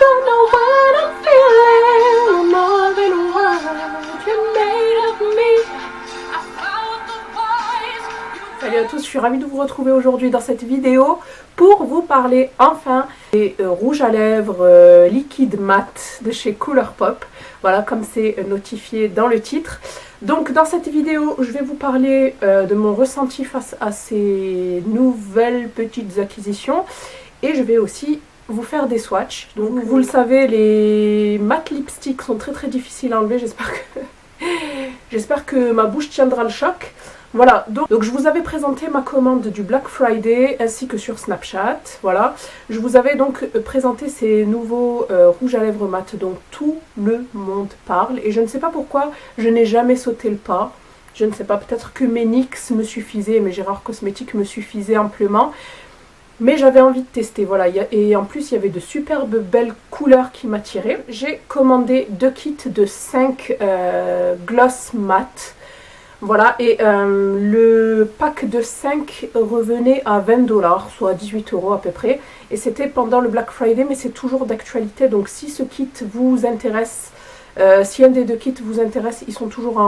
don't know what I'm feeling, more than what you made of me. Salut à tous, je suis ravie de vous retrouver aujourd'hui dans cette vidéo pour vous parler enfin des rouges à lèvres liquide mat de chez Colourpop. Voilà, comme c'est notifié dans le titre. Donc dans cette vidéo, je vais vous parler de mon ressenti face à ces nouvelles petites acquisitions. Et je vais aussi vous faire des swatchs. Donc vous le savez, les matte lipsticks sont très difficiles à enlever. J'espère que ma bouche tiendra le choc. Voilà, donc je vous avais présenté ma commande du Black Friday ainsi que sur Snapchat, voilà. Je vous avais donc présenté ces nouveaux rouges à lèvres mat dont tout le monde parle. Et je ne sais pas pourquoi je n'ai jamais sauté le pas. Je ne sais pas, peut-être que mes NYX me suffisaient, mes Gérard Cosmétiques me suffisaient amplement. Mais j'avais envie de tester, voilà. Et en plus, il y avait de superbes belles couleurs qui m'attiraient. J'ai commandé 2 kits de 5 gloss mat. Voilà, et le pack de 5 revenait à 20$, soit 18€ à peu près. Et c'était pendant le Black Friday, mais c'est toujours d'actualité. Donc si ce kit vous intéresse, si un des 2 kits vous intéresse, ils sont toujours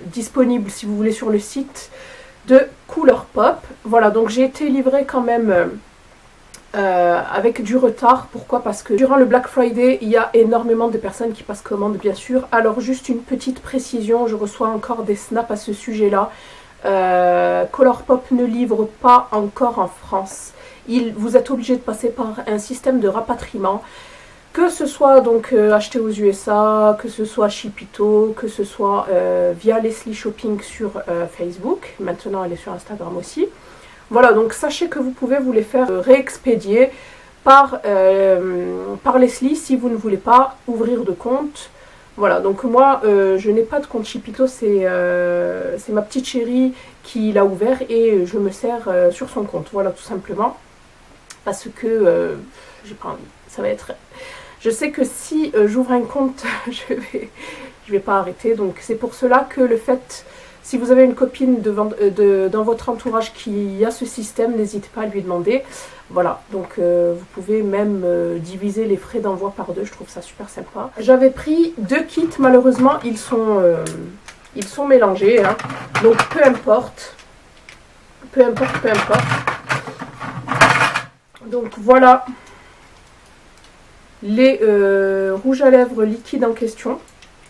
disponibles si vous voulez sur le site de Colourpop. Voilà, donc j'ai été livrée quand même avec du retard. Pourquoi? Parce que durant le Black Friday, il y a énormément de personnes qui passent commande, bien sûr. Alors juste une petite précision, je reçois encore des snaps à ce sujet-là. Colourpop ne livre pas encore en France. Vous êtes obligé de passer par un système de rapatriement. Que ce soit donc acheté aux USA, que ce soit Shipito, que ce soit via Leslie Shopping sur Facebook. Maintenant, elle est sur Instagram aussi. Voilà, donc sachez que vous pouvez vous les faire réexpédier par Leslie si vous ne voulez pas ouvrir de compte. Voilà, donc moi, je n'ai pas de compte Shipito, c'est ma petite chérie qui l'a ouvert et je me sers sur son compte. Voilà, tout simplement. Parce que j'ai pas envie. Ça va être... Je sais que si j'ouvre un compte, je vais pas arrêter. Donc c'est pour cela que le fait... Si vous avez une copine dans votre entourage qui a ce système, n'hésitez pas à lui demander. Voilà, donc vous pouvez même diviser les frais d'envoi par 2, je trouve ça super sympa. J'avais pris 2 kits, malheureusement, ils sont mélangés. Hein. Donc peu importe. Donc voilà les rouges à lèvres liquides en question.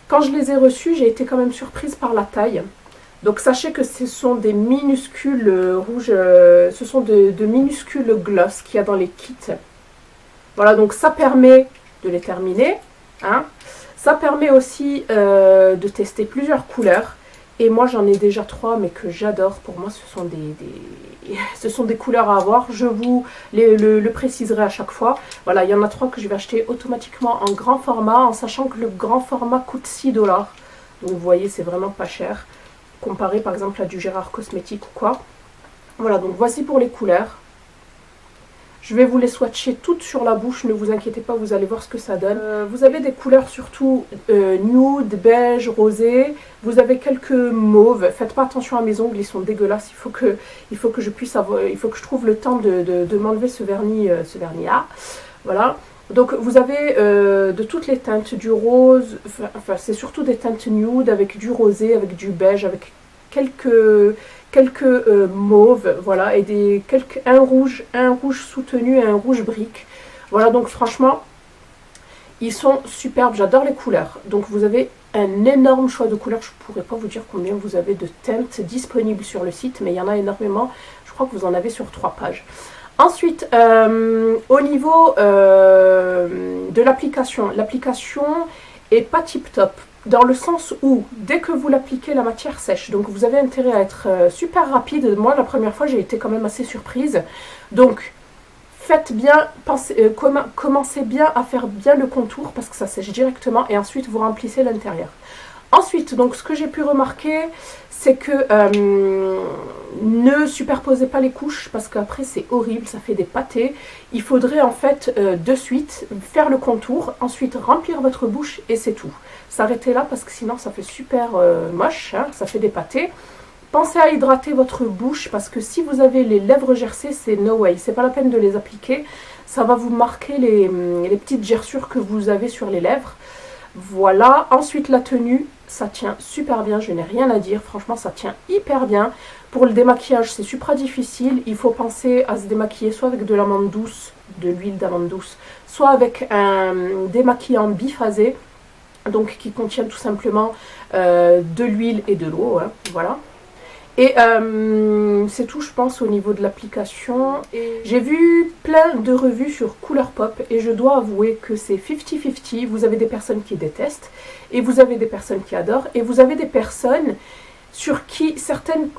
Quand je les ai reçus, j'ai été quand même surprise par la taille. Donc sachez que ce sont des minuscules rouges, ce sont de minuscules gloss qu'il y a dans les kits. Voilà, donc ça permet de les terminer. Hein. Ça permet aussi de tester plusieurs couleurs. Et moi j'en ai déjà 3 mais que j'adore. Pour moi ce sont des couleurs à avoir. Je vous le préciserai à chaque fois. Voilà, il y en a 3 que je vais acheter automatiquement en grand format. En sachant que le grand format coûte 6$. Donc vous voyez, c'est vraiment pas cher. Comparé par exemple à du Gérard Cosmétique ou quoi. Voilà, donc voici pour les couleurs. Je vais vous les swatcher toutes sur la bouche, ne vous inquiétez pas, vous allez voir ce que ça donne. Vous avez des couleurs surtout nude, beige, rosé. Vous avez quelques mauves. Faites pas attention à mes ongles, ils sont dégueulasses. Il faut que je puisse avoir, il faut que je trouve le temps de m'enlever ce vernis là. Voilà. Donc vous avez de toutes les teintes, du rose, enfin c'est surtout des teintes nude avec du rosé, avec du beige, avec quelques mauves, voilà, et un rouge soutenu et un rouge brique. Voilà, donc franchement, ils sont superbes, j'adore les couleurs. Donc vous avez un énorme choix de couleurs, je ne pourrais pas vous dire combien vous avez de teintes disponibles sur le site, mais il y en a énormément, je crois que vous en avez sur 3 pages. Ensuite, au niveau de l'application est pas tip top. Dans le sens où, dès que vous l'appliquez, la matière sèche. Donc vous avez intérêt à être super rapide. Moi, la première fois, j'ai été quand même assez surprise. Donc, faites bien, commencez bien à faire bien le contour parce que ça sèche directement. Et ensuite, vous remplissez l'intérieur. Ensuite, donc ce que j'ai pu remarquer, c'est que ne superposez pas les couches parce qu'après c'est horrible, ça fait des pâtés. Il faudrait en fait de suite faire le contour, ensuite remplir votre bouche et c'est tout. S'arrêter là parce que sinon ça fait super moche, hein, ça fait des pâtés. Pensez à hydrater votre bouche parce que si vous avez les lèvres gercées, c'est no way. C'est pas la peine de les appliquer. Ça va vous marquer les petites gerçures que vous avez sur les lèvres. Voilà. Ensuite, la tenue, ça tient super bien. Je n'ai rien à dire. Franchement, ça tient hyper bien. Pour le démaquillage, c'est super difficile. Il faut penser à se démaquiller soit avec de l'amande douce, de l'huile d'amande douce, soit avec un démaquillant biphasé, donc qui contient tout simplement de l'huile et de l'eau. Hein, voilà. Et c'est tout, je pense, au niveau de l'application. J'ai vu plein de revues sur Colourpop et je dois avouer que c'est 50-50. Vous avez des personnes qui détestent et vous avez des personnes qui adorent. Et vous avez des personnes sur qui certaines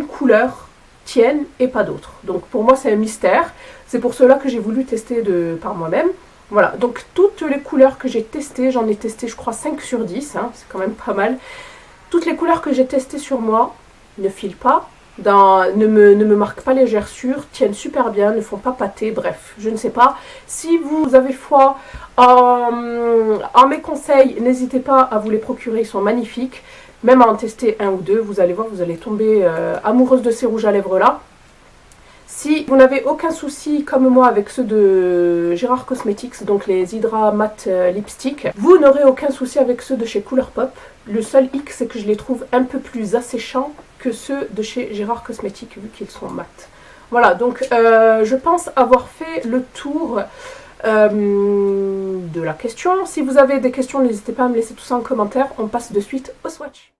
couleurs tiennent et pas d'autres. Donc pour moi, c'est un mystère. C'est pour cela que j'ai voulu tester par moi-même. Voilà, donc toutes les couleurs que j'ai testées, j'en ai testé je crois 5 sur 10, hein, c'est quand même pas mal. Toutes les couleurs que j'ai testées sur moi ne filent pas, ne me marquent pas les gerçures, tiennent super bien, ne font pas pâter, bref, je ne sais pas. Si vous avez foi en mes conseils, n'hésitez pas à vous les procurer, ils sont magnifiques. Même à en tester un ou deux, vous allez voir, vous allez tomber amoureuse de ces rouges à lèvres là. Si vous n'avez aucun souci comme moi avec ceux de Gérard Cosmetics, donc les Hydra Matte Lipstick, vous n'aurez aucun souci avec ceux de chez Colourpop. Le seul hic, c'est que je les trouve un peu plus asséchants que ceux de chez Gérard Cosmetics, vu qu'ils sont mat. Voilà, donc je pense avoir fait le tour de la question. Si vous avez des questions, n'hésitez pas à me laisser tout ça en commentaire. On passe de suite au swatch.